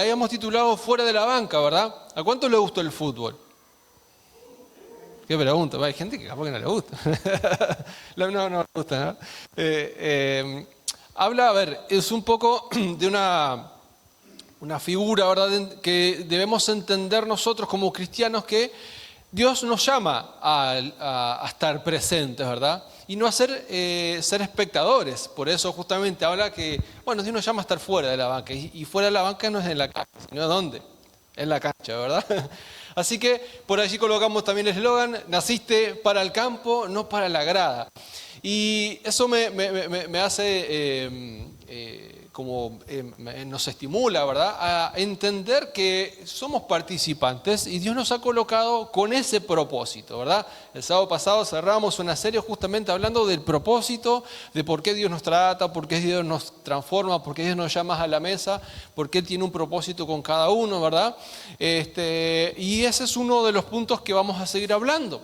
la habíamos titulado Fuera de la banca, ¿verdad? ¿A cuánto le gustó el fútbol? ¿Qué pregunta? Hay gente que capaz que no le gusta. No le gusta, ¿no? Habla, a ver, es un poco de una figura, ¿verdad? Que debemos entender nosotros como cristianos, que Dios nos llama a estar presentes, ¿verdad? Y no a ser espectadores. Por eso justamente habla que, bueno, Dios nos llama a estar fuera de la banca. Y fuera de la banca no es en la cancha, sino ¿dónde? En la cancha, ¿verdad? Así que por allí colocamos también el eslogan: naciste para el campo, no para la grada. Y eso me hace, nos estimula, ¿verdad?, a entender que somos participantes y Dios nos ha colocado con ese propósito, ¿verdad? El sábado pasado cerramos una serie justamente hablando del propósito, de por qué Dios nos trata, por qué Dios nos transforma, por qué Dios nos llama a la mesa, por qué Él tiene un propósito con cada uno, ¿verdad? Y ese es uno de los puntos que vamos a seguir hablando.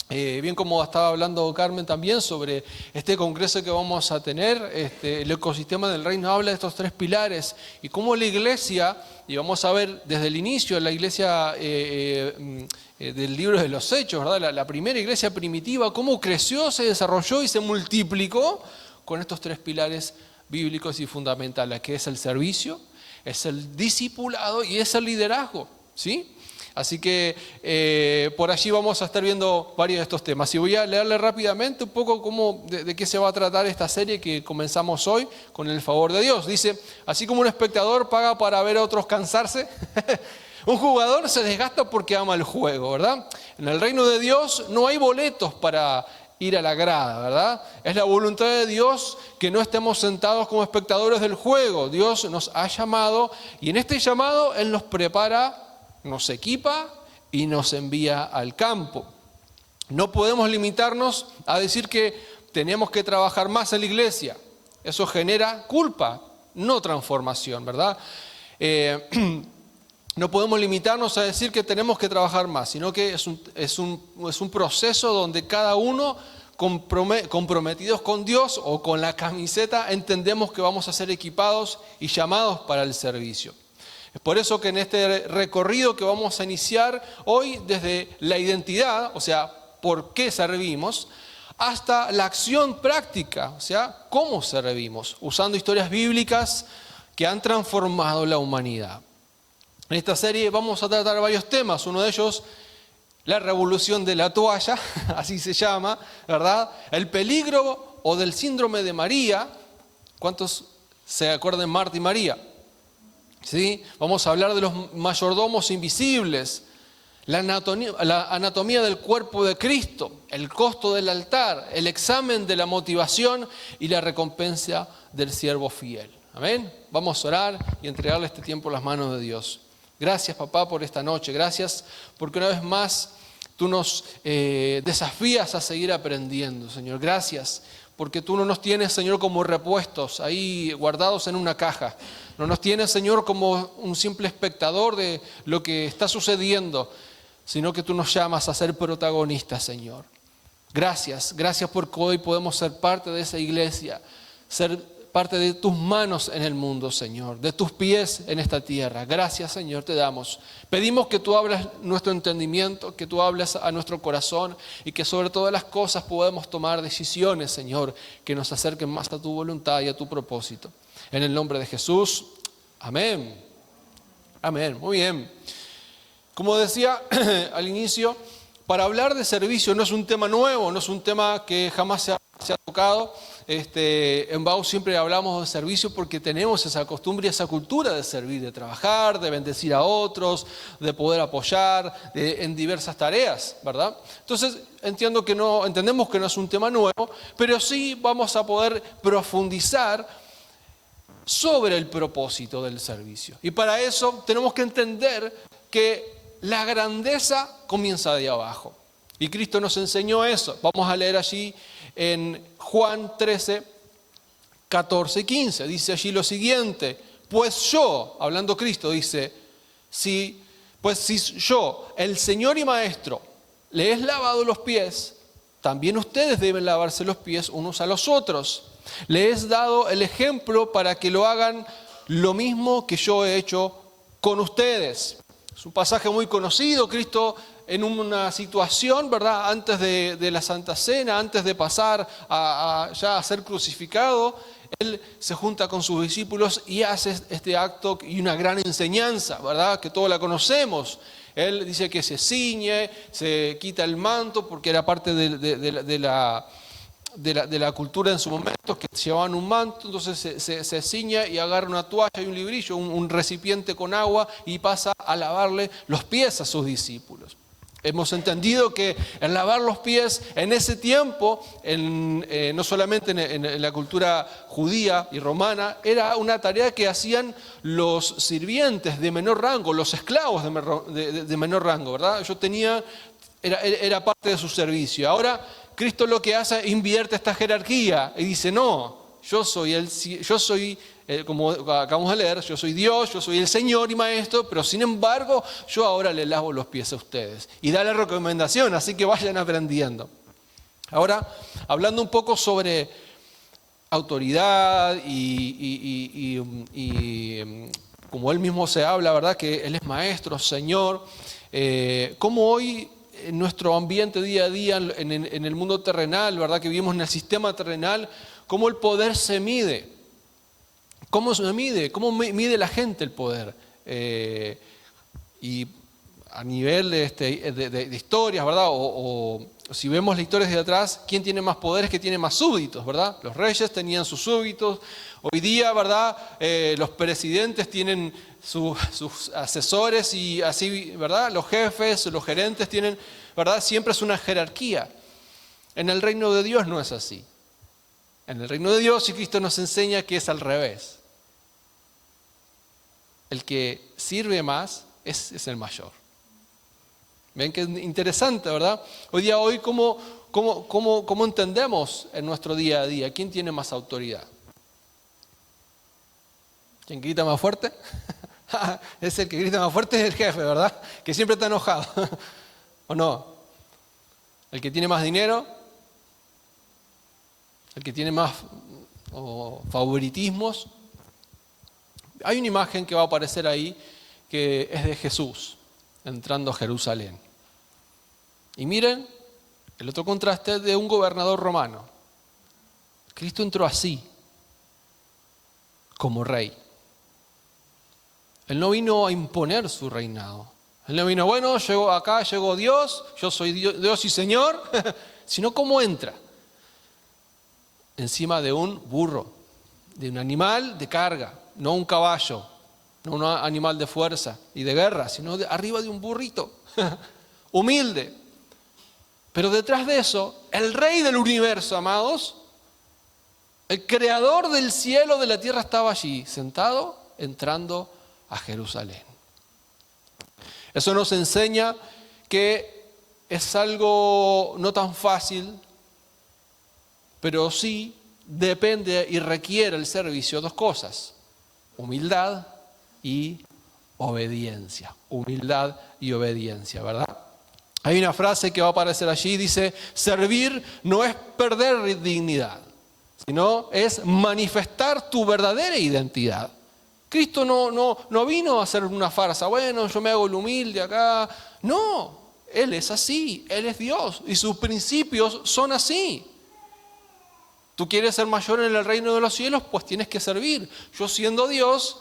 Bien, como estaba hablando Carmen también sobre este congreso que vamos a tener, el ecosistema del reino habla de estos tres pilares y cómo la iglesia, y vamos a ver desde el inicio la iglesia del libro de los Hechos, ¿verdad? La primera iglesia primitiva, cómo creció, se desarrolló y se multiplicó con estos tres pilares bíblicos y fundamentales, que es el servicio, es el discipulado y es el liderazgo, ¿sí? Así que por allí vamos a estar viendo varios de estos temas. Y voy a leerle rápidamente un poco de qué se va a tratar esta serie que comenzamos hoy, con el favor de Dios. Dice: así como un espectador paga para ver a otros cansarse, un jugador se desgasta porque ama el juego, ¿verdad? En el reino de Dios no hay boletos para ir a la grada, ¿verdad? Es la voluntad de Dios que no estemos sentados como espectadores del juego. Dios nos ha llamado y en este llamado Él nos prepara, nos equipa y nos envía al campo. No podemos limitarnos a decir que tenemos que trabajar más en la iglesia. Eso genera culpa, no transformación, ¿verdad? No podemos limitarnos a decir que tenemos que trabajar más, sino que es un proceso donde cada uno, comprometidos con Dios o con la camiseta, entendemos que vamos a ser equipados y llamados para el servicio. Es por eso que en este recorrido que vamos a iniciar hoy, desde la identidad, o sea, por qué servimos, hasta la acción práctica, o sea, cómo servimos, usando historias bíblicas que han transformado la humanidad. En esta serie vamos a tratar varios temas, uno de ellos, la revolución de la toalla, así se llama, ¿verdad? El peligro o del síndrome de María. ¿Cuántos se acuerdan de Marta y María? ¿Sí? Vamos a hablar de los mayordomos invisibles, la anatomía del cuerpo de Cristo, el costo del altar, el examen de la motivación y la recompensa del siervo fiel. Amén. Vamos a orar y entregarle este tiempo a las manos de Dios. Gracias, papá, por esta noche. Gracias porque una vez más tú nos desafías a seguir aprendiendo, Señor. Gracias porque tú no nos tienes, Señor, como repuestos ahí guardados en una caja. No nos tienes, Señor, como un simple espectador de lo que está sucediendo, sino que tú nos llamas a ser protagonistas, Señor. Gracias porque hoy podemos ser parte de esa iglesia, ser parte de tus manos en el mundo, Señor, de tus pies en esta tierra. Gracias, Señor, te damos. Pedimos que tú hables nuestro entendimiento, que tú hables a nuestro corazón y que sobre todas las cosas podamos tomar decisiones, Señor, que nos acerquen más a tu voluntad y a tu propósito. En el nombre de Jesús, amén. Amén, muy bien. Como decía al inicio, para hablar de servicio no es un tema nuevo, no es un tema que jamás se ha tocado. En BAU siempre hablamos de servicio porque tenemos esa costumbre y esa cultura de servir, de trabajar, de bendecir a otros, de poder apoyar en diversas tareas, ¿verdad? Entonces entendemos que no es un tema nuevo, pero sí vamos a poder profundizar sobre el propósito del servicio. Y para eso tenemos que entender que la grandeza comienza de abajo. Y Cristo nos enseñó eso. Vamos a leer allí en Juan 13, 14 y 15. Dice allí lo siguiente: pues yo, hablando Cristo, dice, si yo, el Señor y Maestro, le he lavado los pies, también ustedes deben lavarse los pies unos a los otros. Les he dado el ejemplo para que lo hagan lo mismo que yo he hecho con ustedes. Es un pasaje muy conocido. Cristo en una situación, ¿verdad? Antes de la Santa Cena, antes de pasar ya a ser crucificado, Él se junta con sus discípulos y hace este acto y una gran enseñanza, ¿verdad? Que todos la conocemos. Él dice que se ciñe, se quita el manto porque era parte de la cultura en su momento, que llevaban un manto, entonces se ciña y agarra una toalla y un librillo, un recipiente con agua y pasa a lavarle los pies a sus discípulos. Hemos entendido que el lavar los pies en ese tiempo, no solamente en la cultura judía y romana, era una tarea que hacían los sirvientes de menor rango, los esclavos de menor rango, ¿verdad? Era parte de su servicio. Ahora Cristo lo que hace, invierte esta jerarquía y dice, no, yo soy, como acabamos de leer, yo soy Dios, yo soy el Señor y Maestro, pero sin embargo yo ahora le lavo los pies a ustedes. Y da la recomendación, así que vayan aprendiendo. Ahora, hablando un poco sobre autoridad y como Él mismo se habla, ¿verdad? Que Él es Maestro, Señor, como hoy en nuestro ambiente día a día, en el mundo terrenal, ¿verdad? Que vivimos en el sistema terrenal, cómo el poder se mide. ¿Cómo se mide? ¿Cómo mide la gente el poder? Y a nivel de historias, ¿verdad? O si vemos las historias de atrás, ¿quién tiene más poderes? ¿Quién tiene más súbditos, ¿verdad? Los reyes tenían sus súbditos. Hoy día, ¿verdad? Los presidentes tienen sus asesores y así, ¿verdad? Los jefes, los gerentes tienen, ¿verdad? Siempre es una jerarquía. En el reino de Dios no es así. En el reino de Dios, y Cristo nos enseña que es al revés. El que sirve más es el mayor. Ven que es interesante, ¿verdad? Hoy, ¿cómo entendemos en nuestro día a día? ¿Quién tiene más autoridad? ¿Quién grita más fuerte? Es el que grita más fuerte, es el jefe, ¿verdad? Que siempre está enojado. ¿O no? ¿El que tiene más dinero? ¿El que tiene más favoritismos? Hay una imagen que va a aparecer ahí que es de Jesús entrando a Jerusalén. Y miren el otro contraste de un gobernador romano. Cristo entró así, como rey. Él no vino a imponer su reinado. Él no vino, bueno, llegó Dios, yo soy Dios y Señor, sino cómo entra. Encima de un burro, de un animal de carga, no un caballo, no un animal de fuerza y de guerra, sino arriba de un burrito, humilde. Pero detrás de eso, el rey del universo, amados, el creador del cielo, de la tierra, estaba allí, sentado, entrando a Jerusalén. Eso nos enseña que es algo no tan fácil, pero sí depende y requiere el servicio dos cosas: humildad y obediencia. Humildad y obediencia, ¿verdad? Hay una frase que va a aparecer allí, dice, servir no es perder dignidad, sino es manifestar tu verdadera identidad. Cristo no vino a hacer una farsa, bueno, yo me hago el humilde acá. No, Él es así, Él es Dios y sus principios son así. ¿Tú quieres ser mayor en el reino de los cielos? Pues tienes que servir. Yo siendo Dios,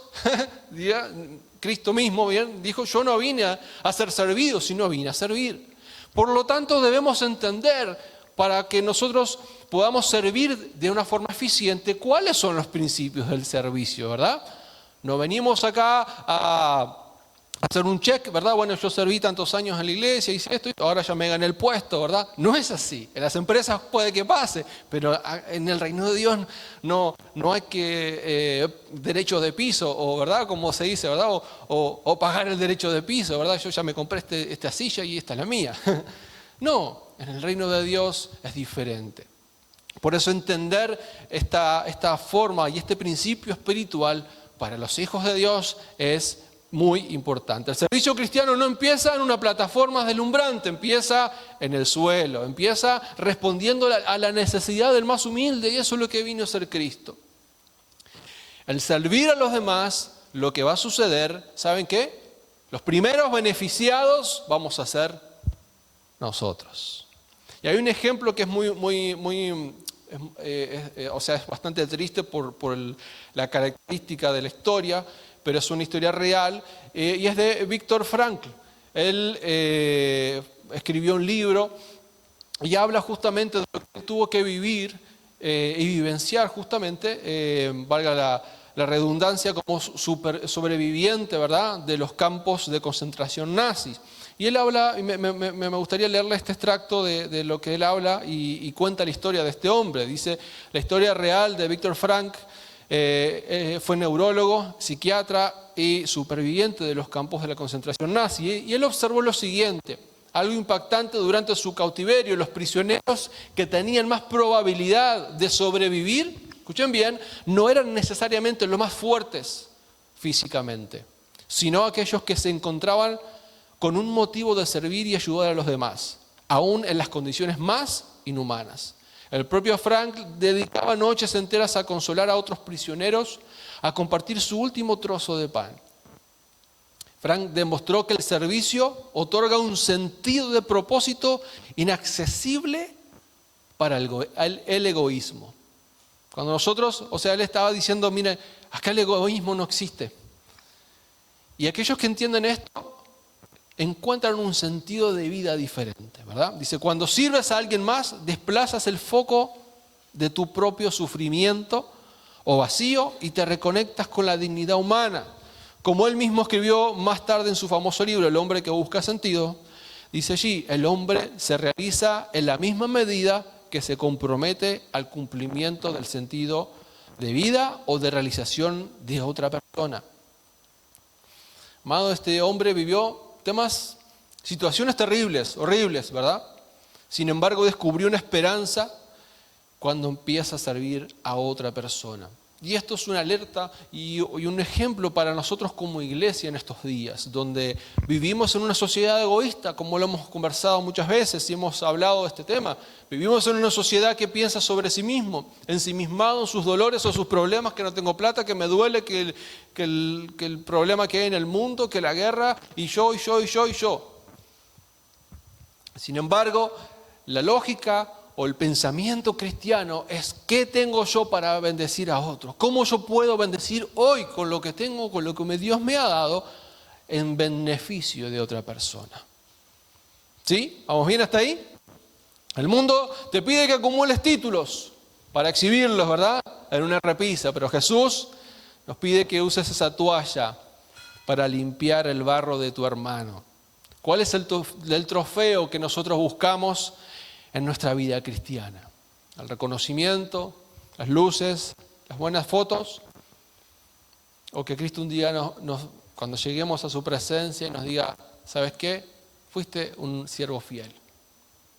Cristo mismo bien dijo, yo no vine a ser servido, sino vine a servir. Por lo tanto, debemos entender, para que nosotros podamos servir de una forma eficiente, cuáles son los principios del servicio, ¿verdad? No venimos acá a hacer un check, ¿verdad? Bueno, yo serví tantos años en la iglesia, hice esto, ahora ya me gané el puesto, ¿verdad? No es así. En las empresas puede que pase, pero en el reino de Dios no hay que derecho de piso, o ¿verdad? Como se dice, ¿verdad? O pagar el derecho de piso, ¿verdad? Yo ya me compré esta silla y esta es la mía. No, en el reino de Dios es diferente. Por eso entender esta forma y este principio espiritual para los hijos de Dios es muy importante. El servicio cristiano no empieza en una plataforma deslumbrante, empieza en el suelo, empieza respondiendo a la necesidad del más humilde, y eso es lo que vino a ser Cristo. El servir a los demás, lo que va a suceder, ¿saben qué? Los primeros beneficiados vamos a ser nosotros. Y hay un ejemplo que es es bastante triste por la característica de la historia, pero es una historia real, y es de Viktor Frankl. Él escribió un libro y habla justamente de lo que tuvo que vivir y vivenciar justamente, valga la redundancia, como sobreviviente, ¿verdad?, de los campos de concentración nazis. Y él habla, y me gustaría leerle este extracto de lo que él habla y cuenta la historia de este hombre. Dice, la historia real de Viktor Frankl, fue neurólogo, psiquiatra y superviviente de los campos de la concentración nazi. Y él observó lo siguiente, algo impactante durante su cautiverio: los prisioneros que tenían más probabilidad de sobrevivir, escuchen bien, no eran necesariamente los más fuertes físicamente, sino aquellos que se encontraban con un motivo de servir y ayudar a los demás, aún en las condiciones más inhumanas. El propio Frankl dedicaba noches enteras a consolar a otros prisioneros, a compartir su último trozo de pan. Frankl demostró que el servicio otorga un sentido de propósito inaccesible para el egoísmo. Cuando nosotros, él estaba diciendo, miren, acá el egoísmo no existe. Y aquellos que entienden esto encuentran un sentido de vida diferente, ¿verdad? Dice, cuando sirves a alguien más, desplazas el foco de tu propio sufrimiento o vacío y te reconectas con la dignidad humana. Como él mismo escribió más tarde en su famoso libro, El hombre que busca sentido, dice allí, el hombre se realiza en la misma medida que se compromete al cumplimiento del sentido de vida o de realización de otra persona. Amado, este hombre vivió situaciones terribles, horribles, ¿verdad? Sin embargo, descubrió una esperanza cuando empieza a servir a otra persona. Y esto es una alerta y un ejemplo para nosotros como iglesia en estos días, donde vivimos en una sociedad egoísta, como lo hemos conversado muchas veces y hemos hablado de este tema. Vivimos en una sociedad que piensa sobre sí mismo, ensimismado en sus dolores o sus problemas, que no tengo plata, que me duele, que el problema que hay en el mundo, que la guerra, y yo. Sin embargo, la lógica o el pensamiento cristiano es ¿qué tengo yo para bendecir a otros? ¿Cómo yo puedo bendecir hoy con lo que tengo, con lo que Dios me ha dado en beneficio de otra persona? ¿Sí? ¿Vamos bien hasta ahí? El mundo te pide que acumules títulos para exhibirlos, ¿verdad?, en una repisa, pero Jesús nos pide que uses esa toalla para limpiar el barro de tu hermano. ¿Cuál es el trofeo que nosotros buscamos en nuestra vida cristiana? El reconocimiento, las luces, las buenas fotos, o que Cristo un día cuando lleguemos a su presencia nos diga, ¿sabes qué? Fuiste un siervo fiel.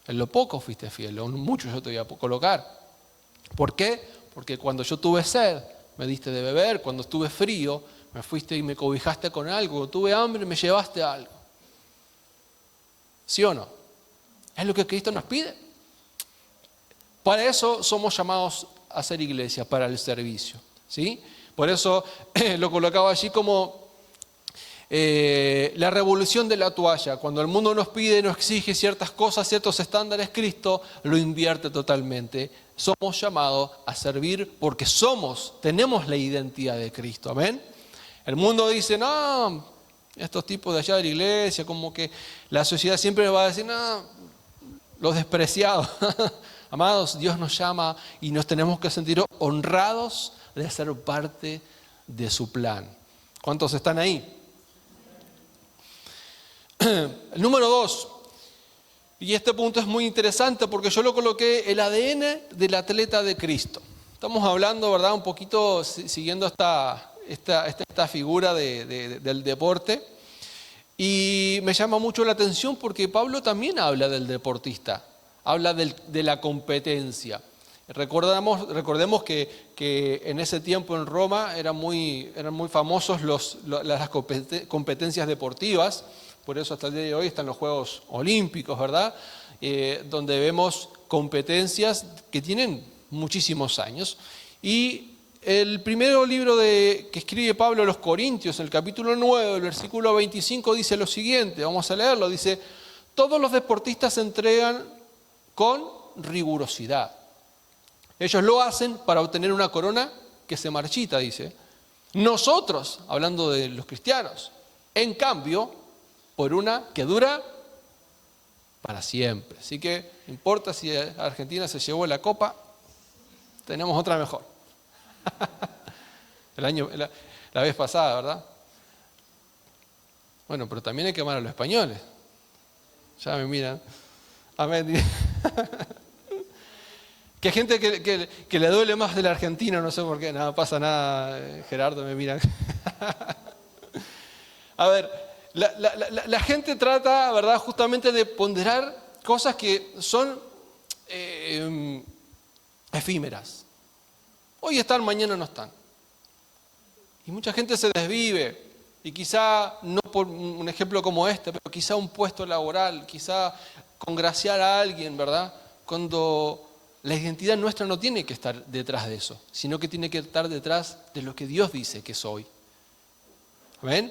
En lo poco fuiste fiel, en mucho yo te voy a colocar. ¿Por qué? Porque cuando yo tuve sed, me diste de beber, cuando estuve frío, me fuiste y me cobijaste con algo, cuando tuve hambre, me llevaste algo. ¿Sí o no? Es lo que Cristo nos pide. Para eso somos llamados a ser iglesia, para el servicio, ¿sí? Por eso lo colocaba allí como la revolución de la toalla. Cuando el mundo nos pide, nos exige ciertas cosas, ciertos estándares, Cristo lo invierte totalmente. Somos llamados a servir porque tenemos la identidad de Cristo, ¿amén? El mundo dice, no, estos tipos de allá de la iglesia, como que la sociedad siempre va a decir, no, los despreciados. Amados, Dios nos llama y nos tenemos que sentir honrados de ser parte de su plan. ¿Cuántos están ahí? El número 2, y este punto es muy interesante porque yo lo coloqué, el ADN del atleta de Cristo. Estamos hablando, ¿verdad?, un poquito siguiendo esta figura del deporte, y me llama mucho la atención porque Pablo también habla del deportista, habla de la competencia. Recordemos que en ese tiempo en Roma eran muy famosos las competencias deportivas. Por eso hasta el día de hoy están los Juegos Olímpicos, ¿verdad? Donde vemos competencias que tienen muchísimos años. Y el primer libro que escribe Pablo a los Corintios, en el capítulo 9, el versículo 25, dice lo siguiente, vamos a leerlo, dice: todos los deportistas se entregan con rigurosidad. Ellos lo hacen para obtener una corona que se marchita, dice. Nosotros, hablando de los cristianos, en cambio, por una que dura para siempre. Así que no importa si Argentina se llevó la copa, tenemos otra mejor. La vez pasada, ¿verdad? Bueno, pero también hay que amar a los españoles. Ya me miran. Amén. Que hay gente que le duele más del argentino, no sé por qué, nada pasa nada, Gerardo me mira. A ver, la gente trata, ¿verdad?, justamente de ponderar cosas que son efímeras. Hoy están, mañana no están. Y mucha gente se desvive, y quizá, no por un ejemplo como este, pero quizá un puesto laboral, quizá congraciar a alguien, ¿verdad?, cuando la identidad nuestra no tiene que estar detrás de eso, sino que tiene que estar detrás de lo que Dios dice que soy. ¿Amén?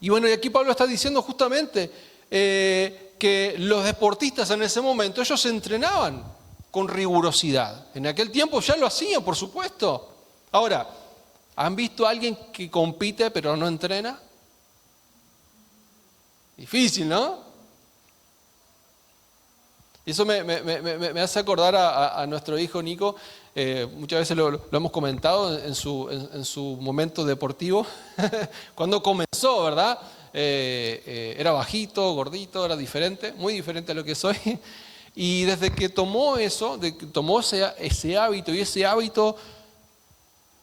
Y bueno, y aquí Pablo está diciendo justamente que los deportistas en ese momento, ellos se entrenaban con rigurosidad. En aquel tiempo ya lo hacían, por supuesto. Ahora, ¿han visto a alguien que compite pero no entrena? Difícil, ¿no? Y eso me hace acordar a nuestro hijo Nico. Muchas veces lo hemos comentado en su momento deportivo. Cuando comenzó, ¿verdad? Era bajito, gordito, era diferente, muy diferente a lo que soy. Y desde que tomó eso, tomó ese hábito, y ese hábito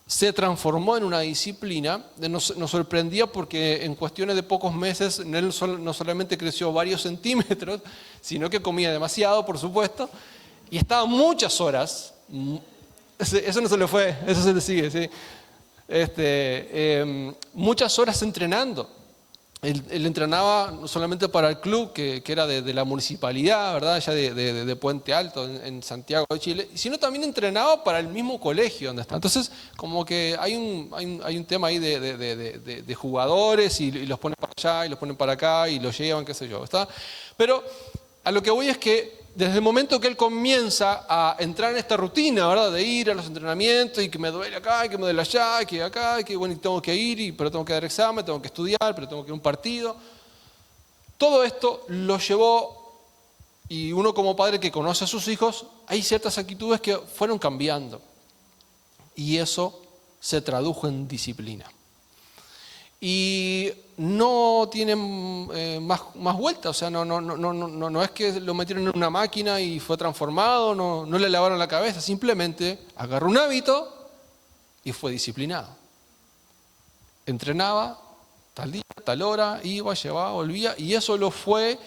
se transformó en una disciplina, nos sorprendía porque en cuestiones de pocos meses él no solamente creció varios centímetros, sino que comía demasiado, por supuesto, y estaba muchas horas, eso no se le fue, eso se le sigue, ¿sí? Muchas horas entrenando. Él entrenaba no solamente para el club, que era de la municipalidad, ¿verdad?, allá de Puente Alto, en Santiago de Chile, sino también entrenaba para el mismo colegio donde está. Entonces, como que hay un tema ahí de jugadores, y los ponen para allá, y los ponen para acá, y los llevan, qué sé yo, ¿está? Pero a lo que voy es que desde el momento que él comienza a entrar en esta rutina, ¿verdad?, de ir a los entrenamientos, y que me duele acá, y que me duele allá, y que acá, y que bueno, tengo que ir, pero tengo que dar examen, tengo que estudiar, pero tengo que ir a un partido. Todo esto lo llevó, y uno como padre que conoce a sus hijos, hay ciertas actitudes que fueron cambiando. Y eso se tradujo en disciplina. Y no tienen más vuelta, o sea, no es que lo metieron en una máquina y fue transformado, no le lavaron la cabeza, simplemente agarró un hábito y fue disciplinado. Entrenaba tal día, tal hora, iba, llevaba, volvía, y eso lo fue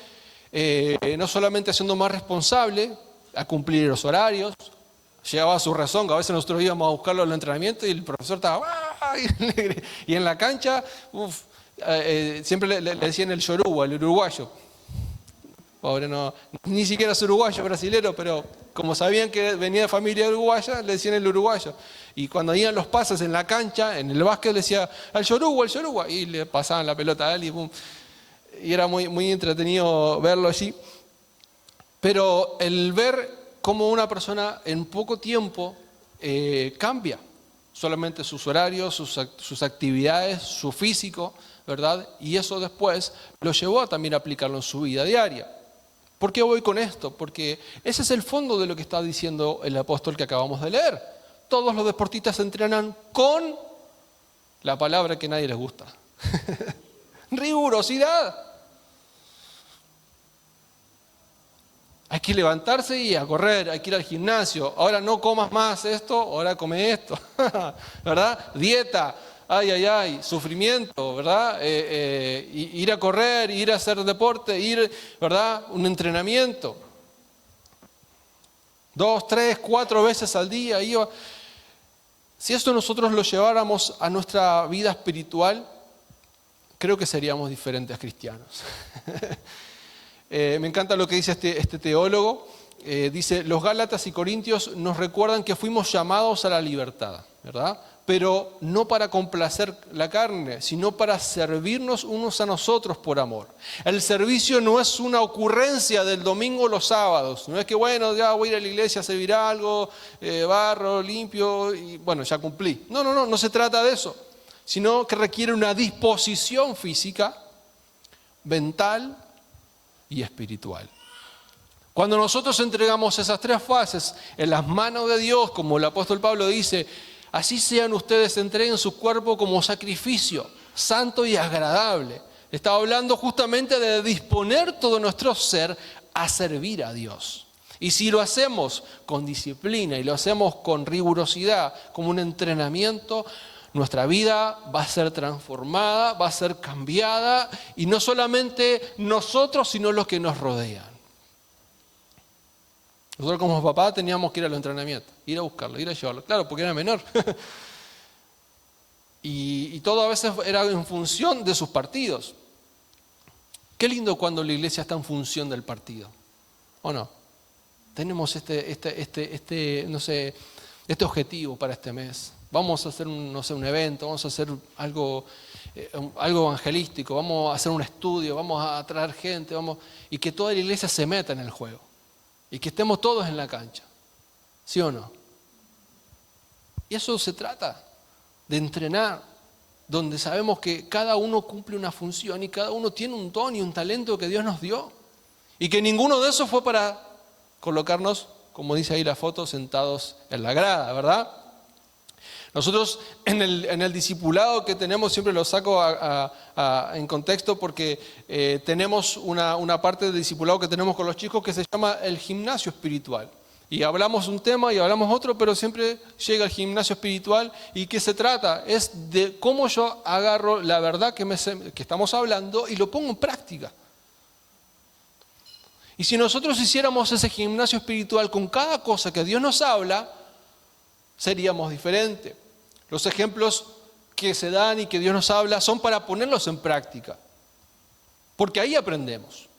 no solamente haciendo más responsable a cumplir los horarios. Llegaba a su razón, que a veces nosotros íbamos a buscarlo en el entrenamiento y el profesor estaba ¡ah! Y en la cancha, siempre le decían el yoruba, el uruguayo. Pobre, ni siquiera es uruguayo, brasilero, pero como sabían que venía de familia uruguaya, le decían el uruguayo. Y cuando iban los pases en la cancha, en el básquet, le decía al yoruba, y le pasaban la pelota a él, y era muy, muy entretenido verlo allí. Pero el ver cómo una persona en poco tiempo cambia solamente sus horarios, sus actividades, su físico, ¿verdad? Y eso después lo llevó a también aplicarlo en su vida diaria. ¿Por qué voy con esto? Porque ese es el fondo de lo que está diciendo el apóstol que acabamos de leer. Todos los deportistas se entrenan con la palabra que a nadie les gusta. Rigurosidad. Hay que levantarse y a correr, hay que ir al gimnasio. Ahora no comas más esto, ahora come esto. ¿Verdad? Dieta, ay, sufrimiento, ¿verdad? Ir a correr, ir a hacer deporte, ¿verdad? Un entrenamiento. 2, 3, 4 veces al día. Si esto nosotros lo lleváramos a nuestra vida espiritual, creo que seríamos diferentes cristianos. Me encanta lo que dice este teólogo, dice, los Gálatas y Corintios nos recuerdan que fuimos llamados a la libertad, ¿verdad? Pero no para complacer la carne, sino para servirnos unos a nosotros por amor. El servicio no es una ocurrencia del domingo o los sábados. No es que, bueno, ya voy a ir a la iglesia a servir algo, barro, limpio, y bueno, ya cumplí. No se trata de eso. Sino que requiere una disposición física, mental y espiritual. Cuando nosotros entregamos esas tres fases en las manos de Dios, como el apóstol Pablo dice, así sean ustedes, entreguen su cuerpo como sacrificio, santo y agradable. Estaba hablando justamente de disponer todo nuestro ser a servir a Dios. Y si lo hacemos con disciplina y lo hacemos con rigurosidad, como un entrenamiento, nuestra vida va a ser transformada, va a ser cambiada, y no solamente nosotros, sino los que nos rodean. Nosotros como papá teníamos que ir a los entrenamientos, ir a buscarlo, ir a llevarlo. Claro, porque era menor. y todo a veces era en función de sus partidos. Qué lindo cuando la iglesia está en función del partido, ¿o no? Tenemos este objetivo para este mes. Vamos a hacer un evento, vamos a hacer algo evangelístico, vamos a hacer un estudio, vamos a traer gente, y que toda la iglesia se meta en el juego. Y que estemos todos en la cancha. ¿Sí o no? Y eso se trata de entrenar, donde sabemos que cada uno cumple una función y cada uno tiene un don y un talento que Dios nos dio. Y que ninguno de esos fue para colocarnos, como dice ahí la foto, sentados en la grada, ¿verdad? Nosotros en el discipulado que tenemos, siempre lo saco en contexto porque tenemos una parte del discipulado que tenemos con los chicos que se llama el gimnasio espiritual. Y hablamos un tema y hablamos otro, pero siempre llega el gimnasio espiritual. ¿Y qué se trata? Es de cómo yo agarro la verdad que estamos hablando y lo pongo en práctica. Y si nosotros hiciéramos ese gimnasio espiritual con cada cosa que Dios nos habla, seríamos diferentes. Los ejemplos que se dan y que Dios nos habla son para ponerlos en práctica, porque ahí aprendemos.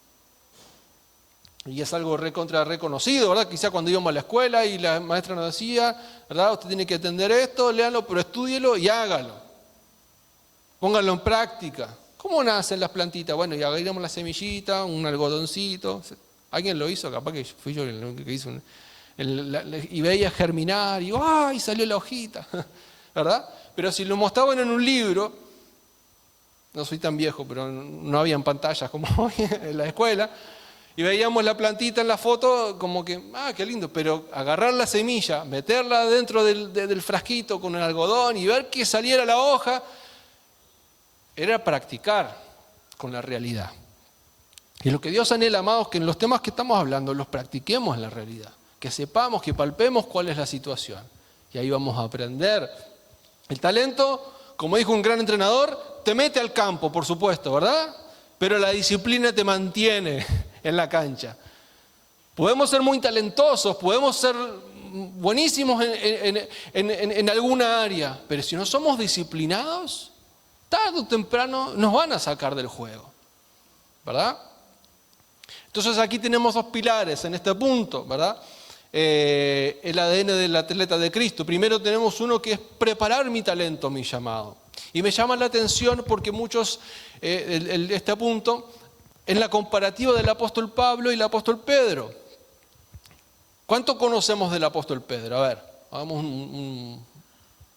Y es algo reconocido, ¿verdad? Quizá cuando íbamos a la escuela y la maestra nos decía, ¿verdad? Usted tiene que entender esto, léalo, pero estúdielo y hágalo. Pónganlo en práctica. ¿Cómo nacen las plantitas? Bueno, y agarramos la semillita, un algodoncito. ¿Alguien lo hizo? Capaz que fui yo el que hizo. Y veía germinar y ¡ay! Salió la hojita. ¿Verdad? Pero si lo mostraban en un libro, no soy tan viejo, pero no habían pantallas como hoy en la escuela, y veíamos la plantita en la foto como que, qué lindo, pero agarrar la semilla, meterla dentro del frasquito con el algodón y ver que saliera la hoja, era practicar con la realidad. Y lo que Dios anhela, amados, que en los temas que estamos hablando los practiquemos en la realidad, que sepamos, que palpemos cuál es la situación. Y ahí vamos a aprender. El talento, como dijo un gran entrenador, te mete al campo, por supuesto, ¿verdad? Pero la disciplina te mantiene en la cancha. Podemos ser muy talentosos, podemos ser buenísimos en alguna área, pero si no somos disciplinados, tarde o temprano nos van a sacar del juego, ¿verdad? Entonces aquí tenemos dos pilares en este punto, ¿verdad? El ADN del atleta de Cristo. Primero tenemos uno que es preparar mi talento, mi llamado. Y me llama la atención porque muchos, este punto, en la comparativa del apóstol Pablo y el apóstol Pedro. ¿Cuánto conocemos del apóstol Pedro? A ver, hagamos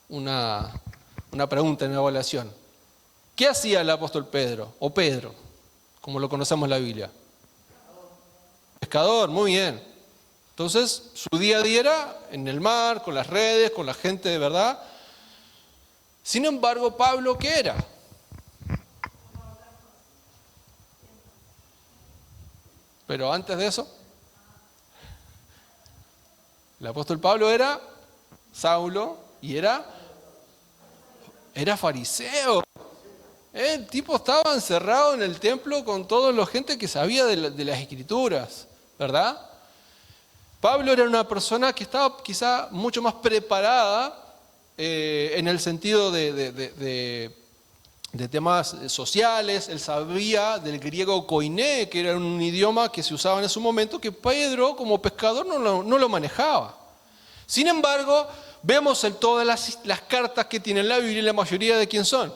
una pregunta en la evaluación. ¿Qué hacía el apóstol Pedro? O Pedro, como lo conocemos en la Biblia. Pescador, muy bien. Entonces, su día a día era en el mar, con las redes, con la gente de verdad. Sin embargo, Pablo, ¿qué era? Pero antes de eso, el apóstol Pablo era Saulo y era fariseo. El tipo estaba encerrado en el templo con toda la gente que sabía de las escrituras, ¿verdad? Pablo era una persona que estaba quizá mucho más preparada en el sentido de de temas sociales, él sabía del griego koiné, que era un idioma que se usaba en ese momento, que Pedro como pescador no lo manejaba. Sin embargo, vemos en todas las cartas que tiene la Biblia, la mayoría de quién son,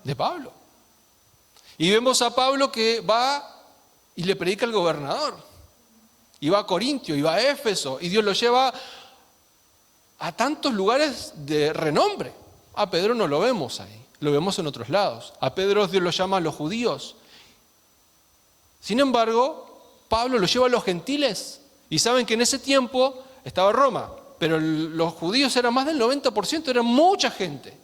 de Pablo. Y vemos a Pablo que va y le predica al gobernador, y va a Corintio, y va a Éfeso, y Dios lo lleva a tantos lugares de renombre. A Pedro no lo vemos ahí, lo vemos en otros lados. A Pedro Dios lo llama a los judíos. Sin embargo, Pablo lo lleva a los gentiles. Y saben que en ese tiempo estaba Roma, pero los judíos eran más del 90%, eran mucha gente.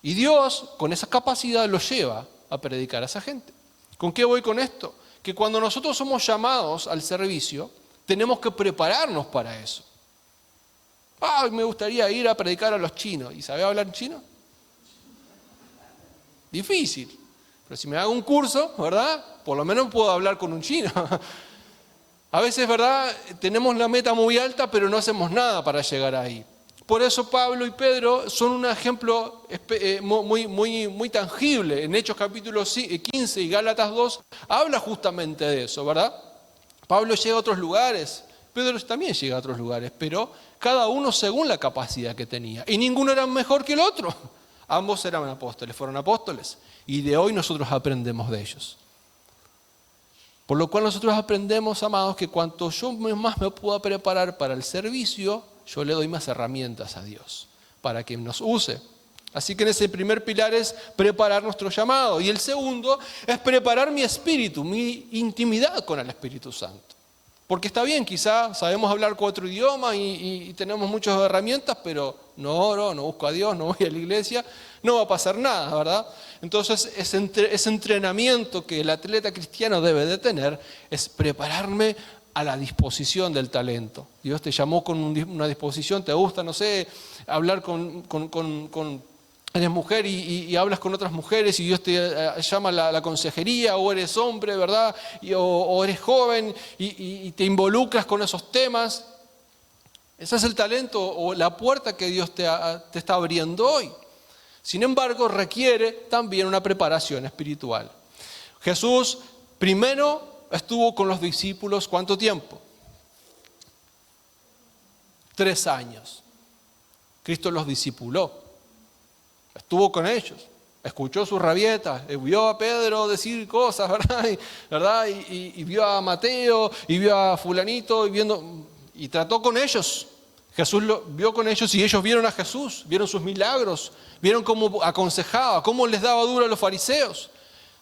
Y Dios, con esa capacidad, lo lleva a predicar a esa gente. ¿Con qué voy con esto? Que cuando nosotros somos llamados al servicio, tenemos que prepararnos para eso. Me gustaría ir a predicar a los chinos. ¿Y sabe hablar chino? Difícil. Pero si me hago un curso, ¿verdad? Por lo menos puedo hablar con un chino. A veces, ¿verdad? Tenemos la meta muy alta, pero no hacemos nada para llegar ahí. Por eso Pablo y Pedro son un ejemplo muy tangible. En Hechos capítulo 15 y Gálatas 2 habla justamente de eso, ¿verdad? Pablo llega a otros lugares, Pedro también llega a otros lugares, pero cada uno según la capacidad que tenía. Y ninguno era mejor que el otro. Ambos eran apóstoles, fueron apóstoles. Y de hoy nosotros aprendemos de ellos. Por lo cual nosotros aprendemos, amados, que cuanto yo más me pueda preparar para el servicio, yo le doy más herramientas a Dios para que nos use. Así que en ese primer pilar es preparar nuestro llamado. Y el segundo es preparar mi espíritu, mi intimidad con el Espíritu Santo. Porque está bien, quizá sabemos hablar 4 idiomas y tenemos muchas herramientas, pero no oro, no busco a Dios, no voy a la iglesia, no va a pasar nada, ¿verdad? Entonces ese entrenamiento que el atleta cristiano debe de tener es prepararme a la disposición del talento. Dios te llamó con una disposición, te gusta, no sé, hablar eres mujer y hablas con otras mujeres y Dios te llama a la consejería, o eres hombre, ¿verdad? O eres joven y te involucras con esos temas. Ese es el talento o la puerta que Dios te está abriendo hoy. Sin embargo, requiere también una preparación espiritual. Jesús primero estuvo con los discípulos, ¿cuánto tiempo? 3 años. Cristo los discipuló. Estuvo con ellos, escuchó sus rabietas, vio a Pedro decir cosas, ¿verdad? Y vio a Mateo, y vio a fulanito, y trató con ellos. Jesús lo vio con ellos y ellos vieron a Jesús, vieron sus milagros, vieron cómo aconsejaba, cómo les daba duro a los fariseos.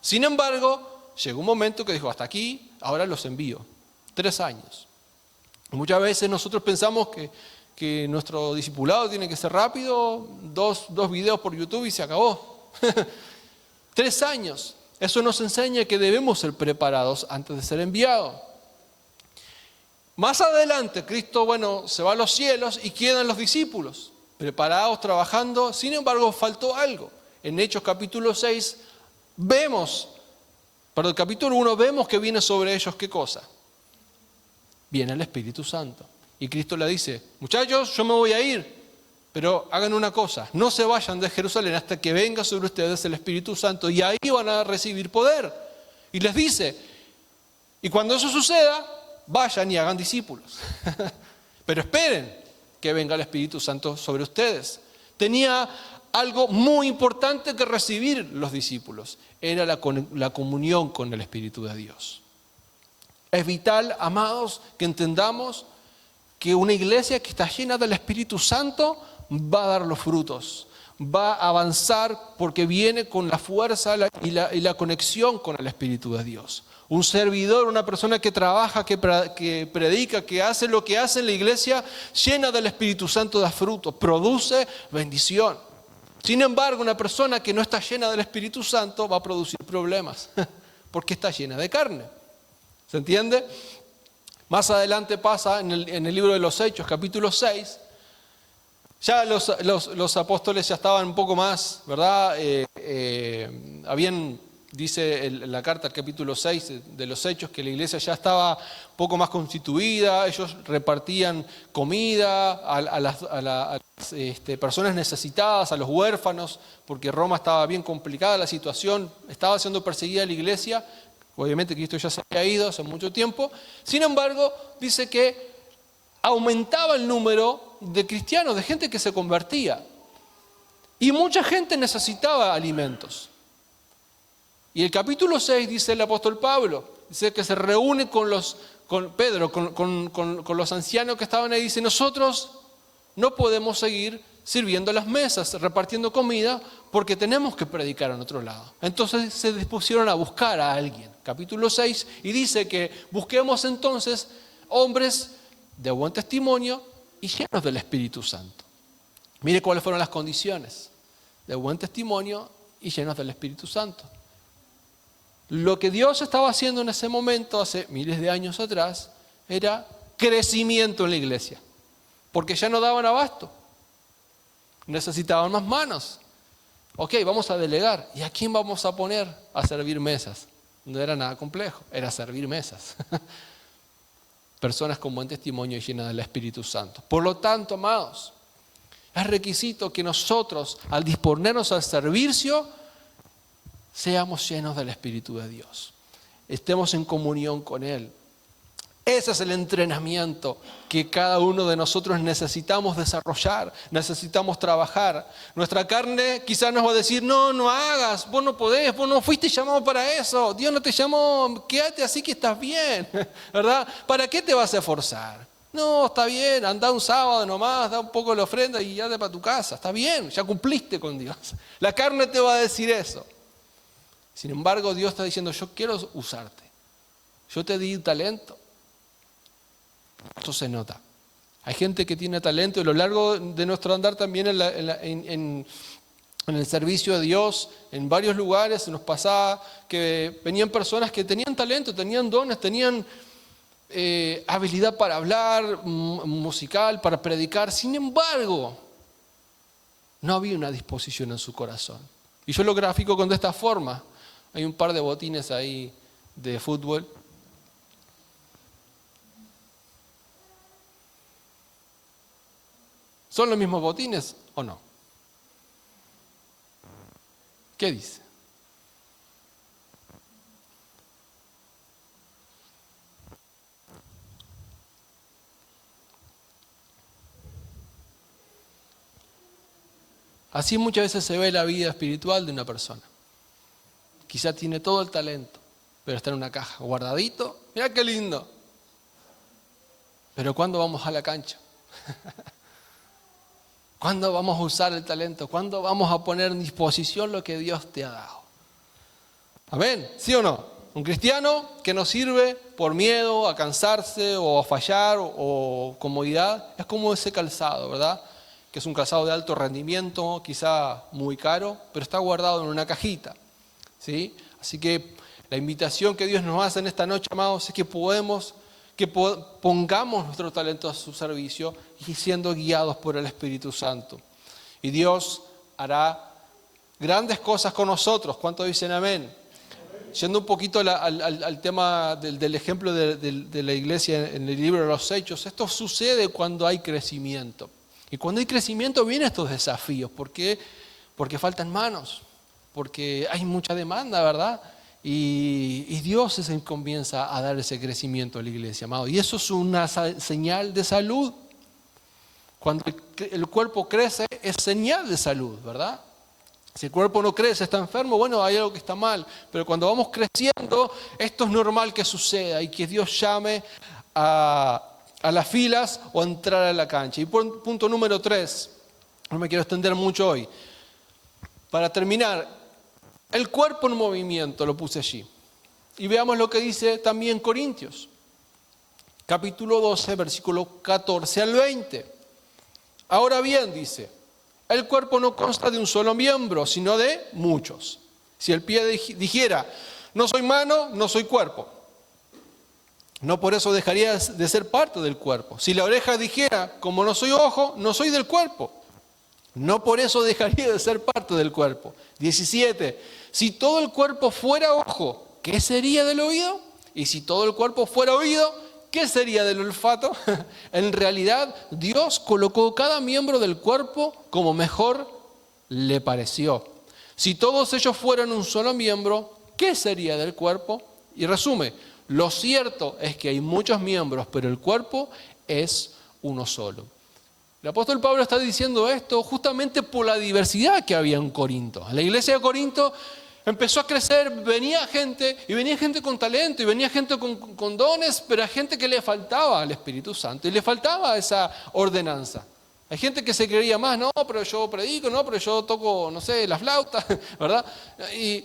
Sin embargo, llegó un momento que dijo, hasta aquí, ahora los envío. 3 años. Muchas veces nosotros pensamos que nuestro discipulado tiene que ser rápido, dos videos por YouTube y se acabó. 3 años. Eso nos enseña que debemos ser preparados antes de ser enviados. Más adelante, Cristo, se va a los cielos y quedan los discípulos, preparados, trabajando. Sin embargo, faltó algo. En Hechos capítulo 6 capítulo 1 vemos que viene sobre ellos, ¿qué cosa? Viene el Espíritu Santo. Y Cristo le dice, muchachos, yo me voy a ir, pero hagan una cosa, no se vayan de Jerusalén hasta que venga sobre ustedes el Espíritu Santo y ahí van a recibir poder. Y les dice, y cuando eso suceda, vayan y hagan discípulos. Pero esperen que venga el Espíritu Santo sobre ustedes. Tenía algo muy importante que recibir los discípulos, era la comunión con el Espíritu de Dios. Es vital, amados, que entendamos que una iglesia que está llena del Espíritu Santo va a dar los frutos, va a avanzar porque viene con la fuerza y la conexión con el Espíritu de Dios. Un servidor, una persona que trabaja, que predica, que hace lo que hace en la iglesia, llena del Espíritu Santo da frutos, produce bendición. Sin embargo, una persona que no está llena del Espíritu Santo va a producir problemas porque está llena de carne. ¿Se entiende? Más adelante pasa en el libro de los Hechos, capítulo 6, ya los apóstoles ya estaban un poco más, ¿verdad? Dice en la carta, el capítulo 6 de los Hechos, que la iglesia ya estaba un poco más constituida, ellos repartían comida a las las personas necesitadas, a los huérfanos, porque Roma estaba bien complicada la situación, estaba siendo perseguida la iglesia. Obviamente Cristo ya se había ido hace mucho tiempo. Sin embargo, dice que aumentaba el número de cristianos, de gente que se convertía. Y mucha gente necesitaba alimentos. Y el capítulo 6 dice el apóstol Pablo, dice que se reúne con Pedro, con los ancianos que estaban ahí, dice: nosotros no podemos seguir sirviendo las mesas, repartiendo comida, porque tenemos que predicar en otro lado. Entonces se dispusieron a buscar a alguien. Capítulo 6, y dice que busquemos entonces hombres de buen testimonio y llenos del Espíritu Santo. Mire cuáles fueron las condiciones: de buen testimonio y llenos del Espíritu Santo. Lo que Dios estaba haciendo en ese momento, hace miles de años atrás, era crecimiento en la iglesia. Porque ya no daban abasto. Necesitaban más manos. Ok, vamos a delegar. ¿Y a quién vamos a poner a servir mesas? No era nada complejo, era servir mesas. Personas con buen testimonio y llenas del Espíritu Santo. Por lo tanto, amados, es requisito que nosotros, al disponernos al servicio, seamos llenos del Espíritu de Dios. Estemos en comunión con Él. Ese es el entrenamiento que cada uno de nosotros necesitamos desarrollar, necesitamos trabajar. Nuestra carne quizás nos va a decir: no hagas, vos no podés, vos no fuiste llamado para eso, Dios no te llamó, quédate así que estás bien, ¿verdad? ¿Para qué te vas a esforzar? No, está bien, anda un sábado nomás, da un poco la ofrenda y ya te para tu casa, está bien, ya cumpliste con Dios. La carne te va a decir eso. Sin embargo, Dios está diciendo: yo quiero usarte, yo te di talento. Eso se nota. Hay gente que tiene talento, y a lo largo de nuestro andar también en el servicio de Dios, en varios lugares nos pasaba que venían personas que tenían talento, tenían dones, tenían habilidad para hablar, musical, para predicar. Sin embargo, no había una disposición en su corazón. Y yo lo grafico de esta forma. Hay un par de botines ahí de fútbol. ¿Son los mismos botines o no? ¿Qué dice? Así muchas veces se ve la vida espiritual de una persona. Quizá tiene todo el talento, pero está en una caja, guardadito. Mirá qué lindo. Pero ¿cuándo vamos a la cancha? ¿Cuándo vamos a usar el talento? ¿Cuándo vamos a poner en disposición lo que Dios te ha dado? ¿Amén? ¿Sí o no? Un cristiano que no sirve por miedo a cansarse o a fallar o comodidad, es como ese calzado, ¿verdad? Que es un calzado de alto rendimiento, quizá muy caro, pero está guardado en una cajita, ¿sí? Así que la invitación que Dios nos hace en esta noche, amados, es que pongamos nuestro talento a su servicio y siendo guiados por el Espíritu Santo. Y Dios hará grandes cosas con nosotros. ¿Cuántos dicen amén? Yendo un poquito al tema del ejemplo de la iglesia en el libro de los Hechos, esto sucede cuando hay crecimiento. Y cuando hay crecimiento vienen estos desafíos. ¿Por qué? Porque faltan manos, porque hay mucha demanda, ¿verdad? Y Dios es el que comienza a dar ese crecimiento a la iglesia, amado. Y eso es una señal de salud. Cuando el cuerpo crece es señal de salud, ¿verdad? Si el cuerpo no crece, está enfermo, bueno, hay algo que está mal. Pero cuando vamos creciendo, esto es normal que suceda y que Dios llame a las filas o a entrar a la cancha. Y punto número 3, no me quiero extender mucho hoy. Para terminar, el cuerpo en movimiento lo puse allí. Y veamos lo que dice también Corintios. Capítulo 12, versículo 14 al 20. Ahora bien, dice, el cuerpo no consta de un solo miembro, sino de muchos. Si el pie dijera, no soy mano, no soy cuerpo, no por eso dejaría de ser parte del cuerpo. Si la oreja dijera, como no soy ojo, no soy del cuerpo, no por eso dejaría de ser parte del cuerpo. 17. Si todo el cuerpo fuera ojo, ¿qué sería del oído? Y si todo el cuerpo fuera oído, ¿qué sería del olfato? En realidad, Dios colocó cada miembro del cuerpo como mejor le pareció. Si todos ellos fueran un solo miembro, ¿qué sería del cuerpo? Y resume, lo cierto es que hay muchos miembros, pero el cuerpo es uno solo. El apóstol Pablo está diciendo esto justamente por la diversidad que había en Corinto. La iglesia de Corinto empezó a crecer, venía gente con talento, y venía gente con dones, pero hay gente que le faltaba al Espíritu Santo y le faltaba esa ordenanza. Hay gente que se creía más, no, pero yo predico, no, pero yo toco, no sé, la flauta, ¿verdad? Y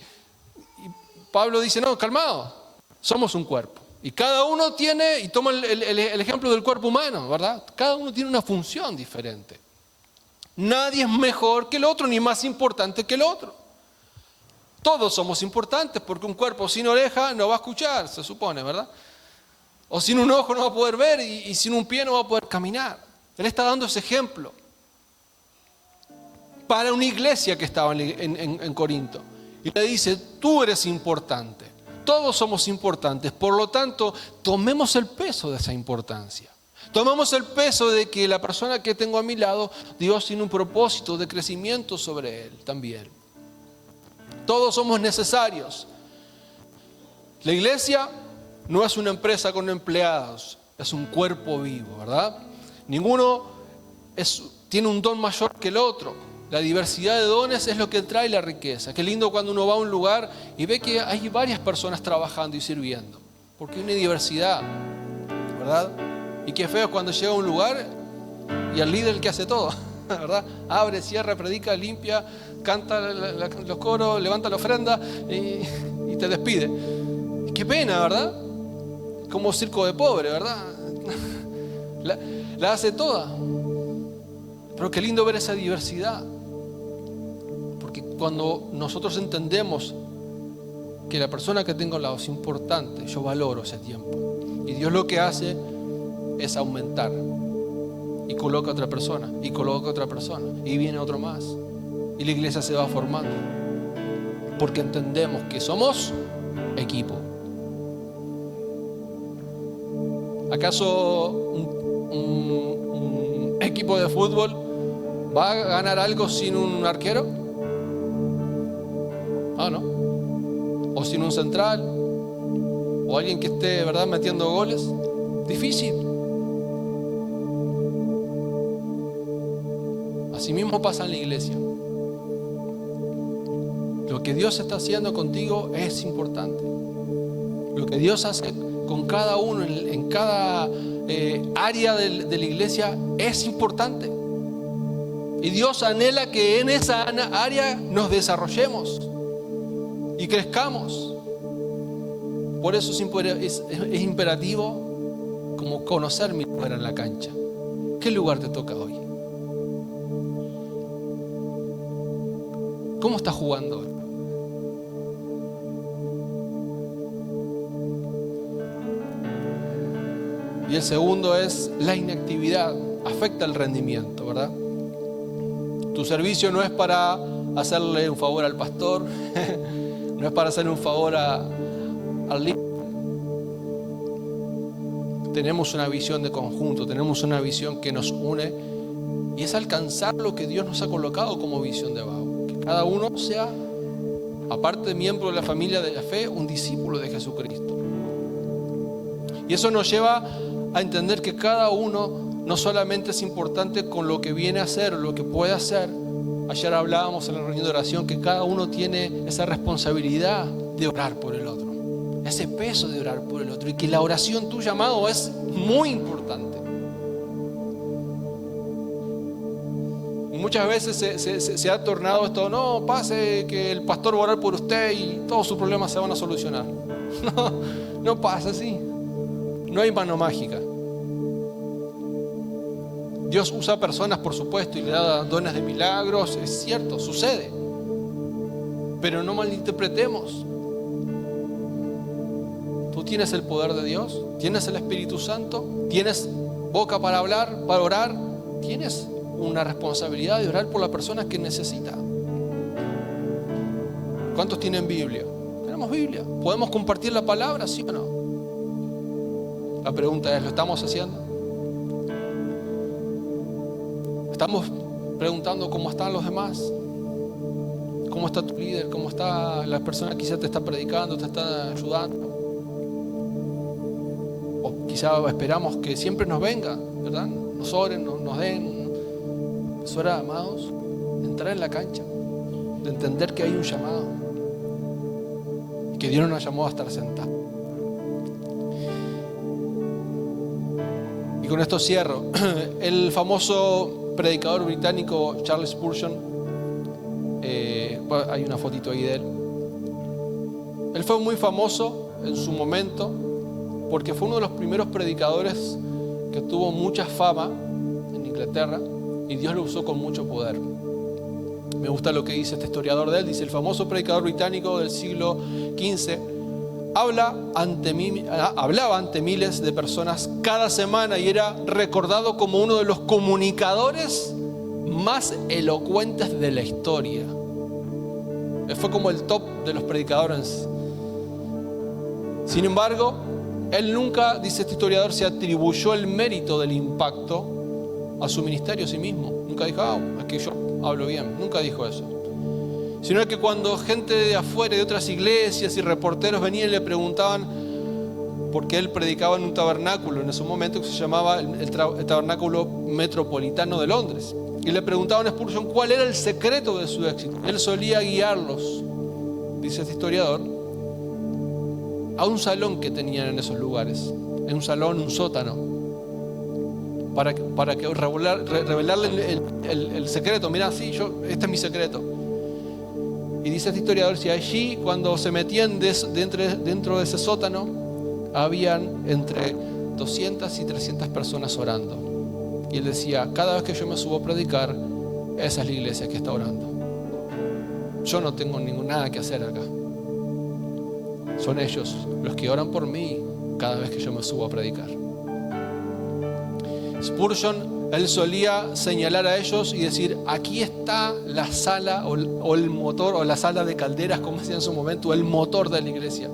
Pablo dice, no, calmado, somos un cuerpo. Y cada uno tiene, y toma el ejemplo del cuerpo humano, ¿verdad? Cada uno tiene una función diferente. Nadie es mejor que el otro, ni más importante que el otro. Todos somos importantes, porque un cuerpo sin oreja no va a escuchar, se supone, ¿verdad? O sin un ojo no va a poder ver, y sin un pie no va a poder caminar. Él está dando ese ejemplo para una iglesia que estaba en Corinto. Y le dice, tú eres importante, todos somos importantes, por lo tanto, tomemos el peso de esa importancia. Tomemos el peso de que la persona que tengo a mi lado, Dios tiene un propósito de crecimiento sobre él también. Todos somos necesarios. La iglesia no es una empresa con empleados, es un cuerpo vivo, ¿verdad? Ninguno tiene un don mayor que el otro. La diversidad de dones es lo que trae la riqueza. Qué lindo cuando uno va a un lugar y ve que hay varias personas trabajando y sirviendo, porque hay una diversidad, ¿verdad? Y qué feo cuando llega a un lugar y el líder el que hace todo, ¿verdad? Abre, cierra, predica, limpia, canta los coros, levanta la ofrenda y te despide. Qué pena, ¿verdad? Como circo de pobre, ¿verdad? La hace toda. Pero qué lindo ver esa diversidad. Porque cuando nosotros entendemos que la persona que tengo al lado es importante, yo valoro ese tiempo. Y Dios lo que hace es aumentar. Y coloca otra persona, y coloca otra persona, y viene otro más. Y la iglesia se va formando. Porque entendemos que somos equipo. ¿Acaso un equipo de fútbol va a ganar algo sin un arquero? Ah, ¿no? O sin un central, o alguien que esté, ¿verdad?, metiendo goles. Difícil. Así mismo pasa en la iglesia. Lo que Dios está haciendo contigo es importante. Lo que Dios hace con cada uno en cada área de la iglesia es importante. Y Dios anhela que en esa área nos desarrollemos y crezcamos. Por eso es imperativo como conocer mi lugar en la cancha. ¿Qué lugar te toca hoy? ¿Cómo estás jugando hoy? Y el segundo es la inactividad. Afecta el rendimiento, ¿verdad? Tu servicio no es para hacerle un favor al pastor, no es para hacerle un favor al líder. Tenemos una visión de conjunto, tenemos una visión que nos une y es alcanzar lo que Dios nos ha colocado como visión de Vago. Que cada uno sea, aparte de miembro de la familia de la fe, un discípulo de Jesucristo. Y eso nos lleva a entender que cada uno no solamente es importante con lo que viene a hacer o lo que puede hacer. Ayer hablábamos en la reunión de oración que cada uno tiene esa responsabilidad de orar por el otro, ese peso de orar por el otro, y que la oración, tu llamado, es muy importante. Y muchas veces se ha tornado esto, no, pase que el pastor va a orar por usted y todos sus problemas se van a solucionar. No pasa así. No hay mano mágica. Dios usa personas, por supuesto, y le da dones de milagros, es cierto, sucede. Pero no malinterpretemos. Tú tienes el poder de Dios, tienes el Espíritu Santo, tienes boca para hablar, para orar, tienes una responsabilidad de orar por la persona que necesita. ¿Cuántos tienen Biblia? Tenemos Biblia. ¿Podemos compartir la palabra, sí o no? La pregunta es, ¿lo estamos haciendo? ¿Estamos preguntando cómo están los demás? ¿Cómo está tu líder? ¿Cómo está la persona que quizá te está predicando, te está ayudando? O quizá esperamos que siempre nos venga, ¿verdad? Nos oren, nos den. Es hora, amados, de entrar en la cancha, de entender que hay un llamado, que Dios nos llamó a estar sentados. Y con esto cierro. El famoso predicador británico Charles Spurgeon, hay una fotito ahí de él. Él fue muy famoso en su momento porque fue uno de los primeros predicadores que tuvo mucha fama en Inglaterra y Dios lo usó con mucho poder. Me gusta lo que dice este historiador de él. Dice: el famoso predicador británico del siglo XV hablaba ante miles de personas cada semana y era recordado como uno de los comunicadores más elocuentes de la historia. Fue como el top de los predicadores. Sin embargo, él nunca, dice este historiador, se atribuyó el mérito del impacto a su ministerio, a sí mismo. Nunca dijo, es que yo hablo bien. Nunca dijo eso. Sino que cuando gente de afuera, de otras iglesias y reporteros venían y le preguntaban, porque él predicaba en un tabernáculo en ese momento que se llamaba el Tabernáculo Metropolitano de Londres, y le preguntaban a Spurgeon cuál era el secreto de su éxito. Él solía guiarlos, dice este historiador, a un salón que tenían en esos lugares, en un salón, un sótano, para que revelarle el secreto. Mirá, sí, este es mi secreto. Y dice este historiador, si allí cuando se metían dentro de ese sótano, habían entre 200 y 300 personas orando. Y él decía, cada vez que yo me subo a predicar, esa es la iglesia que está orando. Yo no tengo nada que hacer acá. Son ellos los que oran por mí cada vez que yo me subo a predicar. Spurgeon, él solía señalar a ellos y decir, aquí está la sala o el motor, o la sala de calderas, como decía en su momento, el motor de la iglesia.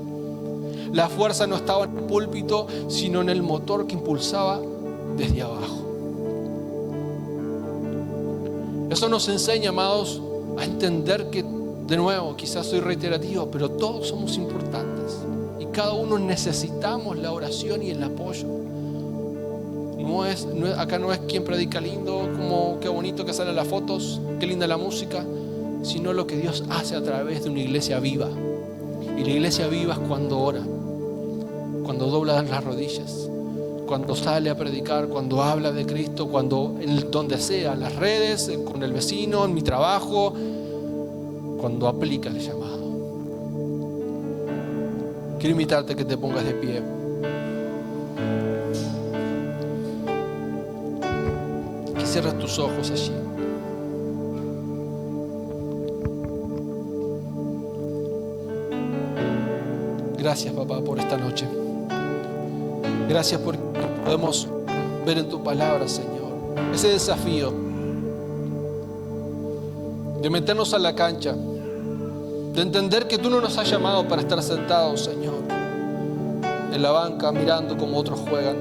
La fuerza no estaba en el púlpito, sino en el motor que impulsaba desde abajo. Eso nos enseña, amados, a entender que, de nuevo, quizás soy reiterativo, pero todos somos importantes y cada uno necesitamos la oración y el apoyo. Acá no es quien predica lindo, como qué bonito que salen las fotos, qué linda la música, sino lo que Dios hace a través de una iglesia viva. Y la iglesia viva es cuando ora, cuando dobla las rodillas, cuando sale a predicar, cuando habla de Cristo, cuando donde sea, en las redes, con el vecino, en mi trabajo, cuando aplica el llamado. Quiero invitarte a que te pongas de pie. Que cierres tus ojos allí. Gracias, papá, por esta noche. Gracias porque podemos ver en tu palabra, Señor, ese desafío de meternos a la cancha, de entender que tú no nos has llamado para estar sentados, Señor, en la banca mirando como otros juegan,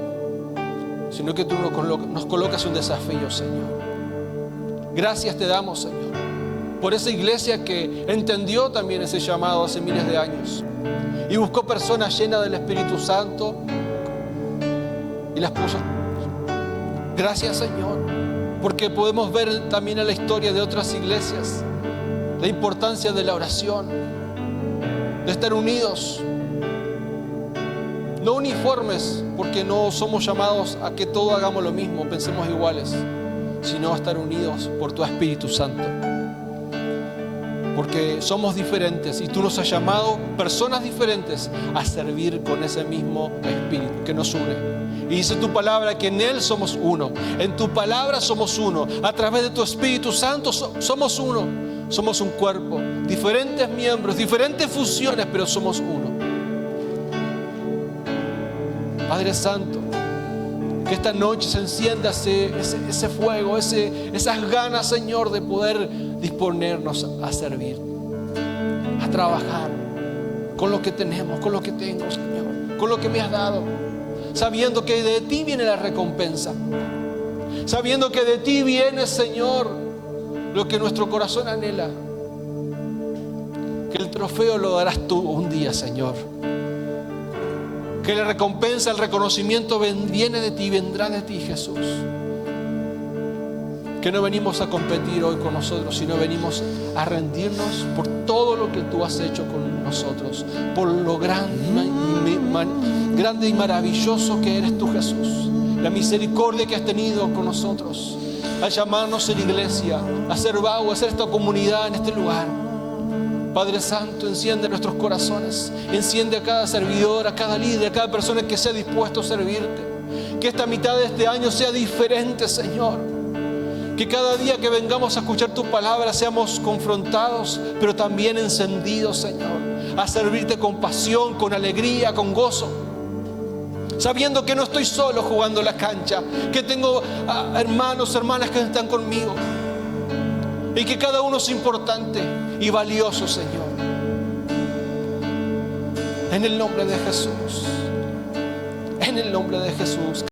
sino que tú nos colocas un desafío, Señor. Gracias te damos, Señor, por esa iglesia que entendió también ese llamado hace miles de años y buscó personas llenas del Espíritu Santo y las puso. Gracias, Señor, porque podemos ver también en la historia de otras iglesias la importancia de la oración, de estar unidos, no uniformes, porque no somos llamados a que todos hagamos lo mismo, pensemos iguales, sino a estar unidos por tu Espíritu Santo, porque somos diferentes y tú nos has llamado, personas diferentes, a servir con ese mismo Espíritu que nos une. Y dice tu palabra que en Él somos uno, en tu palabra somos uno, a través de tu Espíritu Santo somos uno, somos un cuerpo, diferentes miembros, diferentes funciones, pero somos uno. Padre Santo, que esta noche se encienda ese fuego, esas ganas, Señor, de poder disponernos a servir, a trabajar con lo que tenemos, con lo que tengo, Señor, con lo que me has dado. sabiendo que de ti viene la recompensa, sabiendo que de ti viene, Señor, lo que nuestro corazón anhela, que el trofeo lo darás tú un día, Señor, que la recompensa, el reconocimiento viene de ti, vendrá de ti, Jesús. Que no venimos a competir hoy con nosotros, sino venimos a rendirnos por todo lo que tú has hecho con nosotros, por lo grande y maravilloso que eres tú, Jesús, la misericordia que has tenido con nosotros, al llamarnos en iglesia, a ser Bau, a ser esta comunidad en este lugar. Padre Santo, enciende nuestros corazones, enciende a cada servidor, a cada líder, a cada persona que sea dispuesto a servirte. Que esta mitad de este año sea diferente, Señor. Que cada día que vengamos a escuchar tu palabra seamos confrontados, pero también encendidos, Señor, a servirte con pasión, con alegría, con gozo, sabiendo que no estoy solo jugando la cancha, que tengo hermanos, hermanas que están conmigo, y que cada uno es importante y valioso, Señor. En el nombre de Jesús, en el nombre de Jesús.